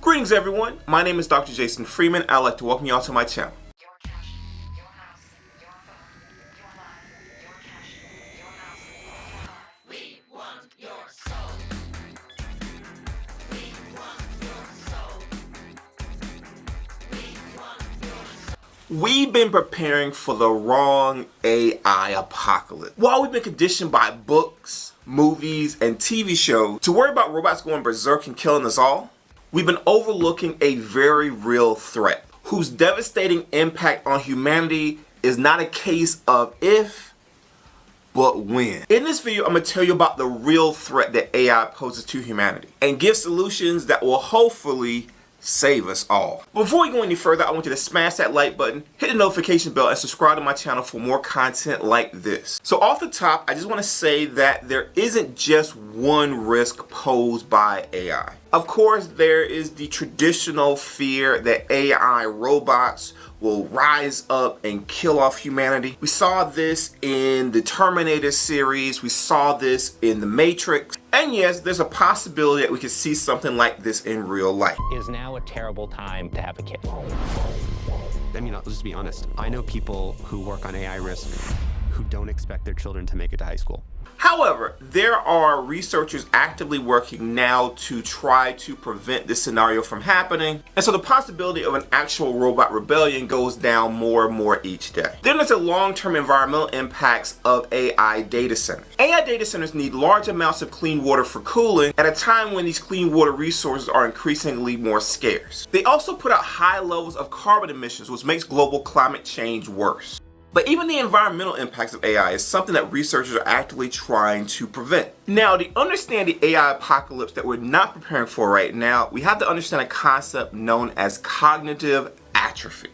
Greetings everyone, my name is Dr. Jason Freeman. I'd like to welcome you all to my channel. Your cash, your house, your phone, your life, your cash, your house. We want your soul. We want your soul. We want your soul. We've been preparing for the wrong AI apocalypse. While we've been conditioned by books, movies, and TV shows to worry about robots going berserk and killing us all, we've been overlooking a very real threat whose devastating impact on humanity is not a case of if, but when. In this video, I'm going to tell you about the real threat that AI poses to humanity and give solutions that will hopefully save us all. Before we go any further, I want you to smash that like button, hit the notification bell, and subscribe to my channel for more content like this. So off the top, I just want to say that there isn't just one risk posed by AI. Of course, there is the traditional fear that AI robots will rise up and kill off humanity. We saw this in the Terminator series, we saw this in the Matrix, and yes, there's a possibility that we could see something like this in real life. Is now a terrible time to have a kid. I mean, let's just be honest. I know people who work on AI risk who don't expect their children to make it to high school. However, there are researchers actively working now to try to prevent this scenario from happening, and so the possibility of an actual robot rebellion goes down more and more each day. Then there's the long-term environmental impacts of AI data centers. AI data centers need large amounts of clean water for cooling at a time when these clean water resources are increasingly more scarce. They also put out high levels of carbon emissions, which makes global climate change worse. But even the environmental impacts of AI is something that researchers are actively trying to prevent. Now, to understand the AI apocalypse that we're not preparing for right now, we have to understand a concept known as cognitive atrophy.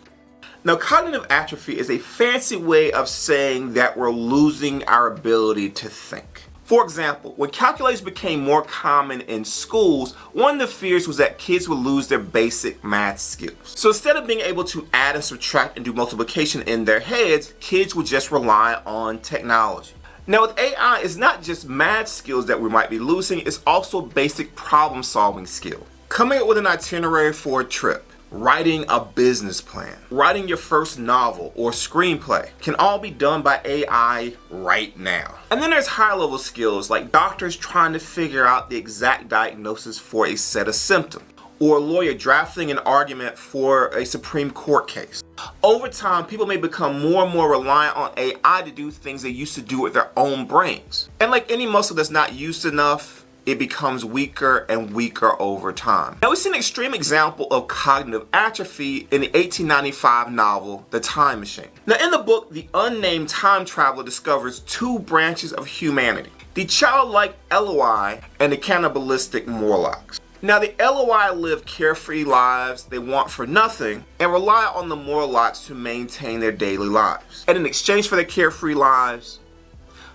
Now, cognitive atrophy is a fancy way of saying that we're losing our ability to think. For example, when calculators became more common in schools, one of the fears was that kids would lose their basic math skills. So instead of being able to add and subtract and do multiplication in their heads, kids would just rely on technology. Now with AI, it's not just math skills that we might be losing, it's also basic problem solving skills. Coming up with an itinerary for a trip, writing a business plan, writing your first novel or screenplay can all be done by AI right now. And then there's higher level skills like doctors trying to figure out the exact diagnosis for a set of symptoms, or a lawyer drafting an argument for a Supreme Court case. Over time, people may become more and more reliant on AI to do things they used to do with their own brains. And like any muscle that's not used enough, it becomes weaker and weaker over time. Now we see an extreme example of cognitive atrophy in the 1895 novel, The Time Machine. Now in the book, the unnamed time traveler discovers two branches of humanity, the childlike Eloi and the cannibalistic Morlocks. Now the Eloi live carefree lives they want for nothing and rely on the Morlocks to maintain their daily lives. And in exchange for their carefree lives,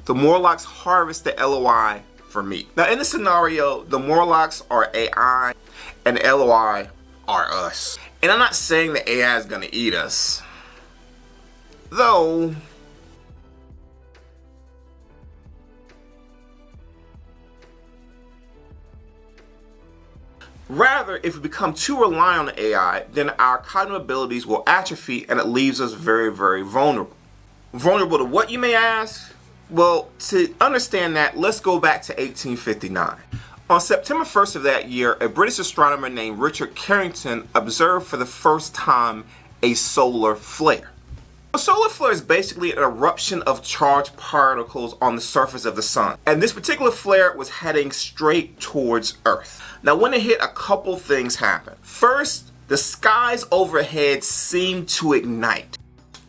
the Morlocks harvest the Eloi for meat. Now in this scenario, the Morlocks are AI and the LOI are us. And I'm not saying the AI is gonna eat us, though. Rather, if we become too reliant on AI, then our cognitive abilities will atrophy and it leaves us very, very vulnerable. Vulnerable to what, you may ask? Well, to understand that, let's go back to 1859. On September 1st of that year, a British astronomer named Richard Carrington observed for the first time a solar flare. A solar flare is basically an eruption of charged particles on the surface of the sun. And this particular flare was heading straight towards Earth. Now when it hit, a couple things happened. First, the skies overhead seemed to ignite.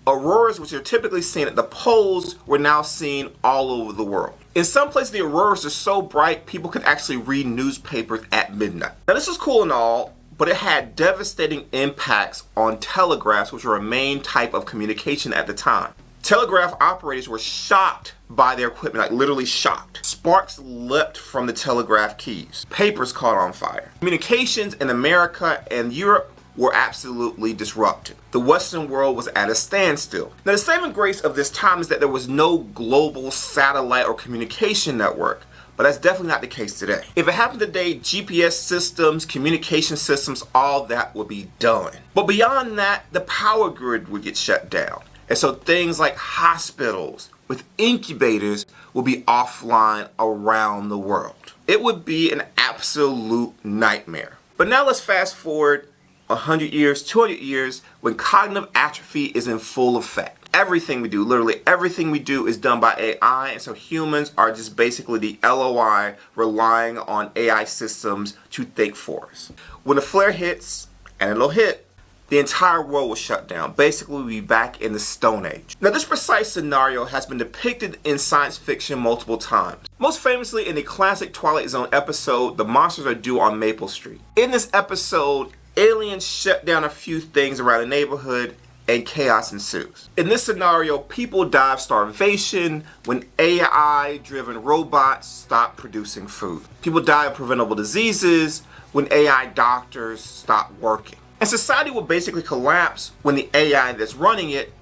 Auroras, which are typically seen at the poles, were now seen all over the world. In some places, the auroras are so bright, people could actually read newspapers at midnight. Now, this was cool and all, but it had devastating impacts on telegraphs, which were a main type of communication at the time. Telegraph operators were shocked by their equipment, like literally shocked. Sparks leapt from the telegraph keys. Papers caught on fire. Communications in America and Europe were absolutely disrupted. The Western world was at a standstill. Now, the saving grace of this time is that there was no global satellite or communication network, But that's definitely not the case today. If it happened today, GPS systems, communication systems, all that would be done. But beyond that, the power grid would get shut down. And so things like hospitals with incubators will be offline around the world. It would be an absolute nightmare. But now let's fast forward 100 years, 200 years, when cognitive atrophy is in full effect. Everything we do, literally everything we do, is done by AI, and so humans are just basically the LOI relying on AI systems to think for us. When a flare hits, and it'll hit, the entire world will shut down. Basically, we'll be back in the Stone Age. Now, this precise scenario has been depicted in science fiction multiple times. Most famously in the classic Twilight Zone episode, The Monsters Are Due on Maple Street. In this episode, aliens shut down a few things around the neighborhood, and chaos ensues. In this scenario, people die of starvation when AI-driven robots stop producing food. People die of preventable diseases when AI doctors stop working. And society will basically collapse when the AI that's running it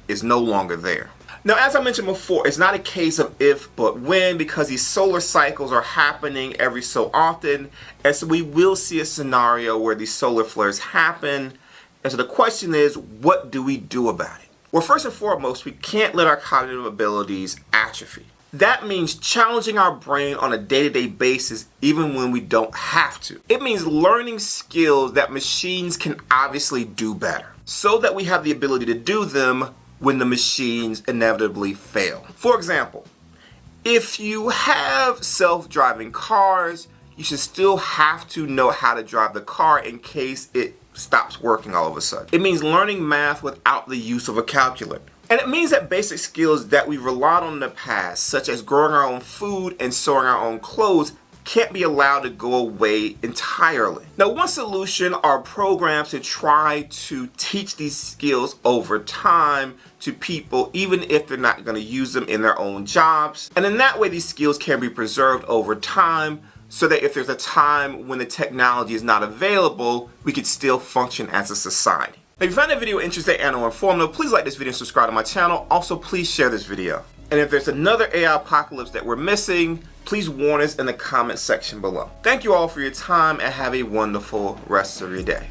is no longer there. Now, as I mentioned before, it's not a case of if but when, because these solar cycles are happening every so often, and so we will see a scenario where these solar flares happen. And so the question is, what do we do about it? Well, first and foremost, we can't let our cognitive abilities atrophy. That means challenging our brain on a day-to-day basis even when we don't have to. It means learning skills that machines can obviously do better, so that we have the ability to do them when the machines inevitably fail. For example, if you have self-driving cars, you should still have to know how to drive the car in case it stops working all of a sudden. It means learning math without the use of a calculator. And it means that basic skills that we've relied on in the past, such as growing our own food and sewing our own clothes, can't be allowed to go away entirely. Now, one solution are programs to try to teach these skills over time to people, even if they're not going to use them in their own jobs. And in that way, these skills can be preserved over time, so that if there's a time when the technology is not available, we could still function as a society. If you found that video interesting and or informative, please like this video and subscribe to my channel. Also, please share this video. And if there's another AI apocalypse that we're missing, please warn us in the comment section below. Thank you all for your time and have a wonderful rest of your day.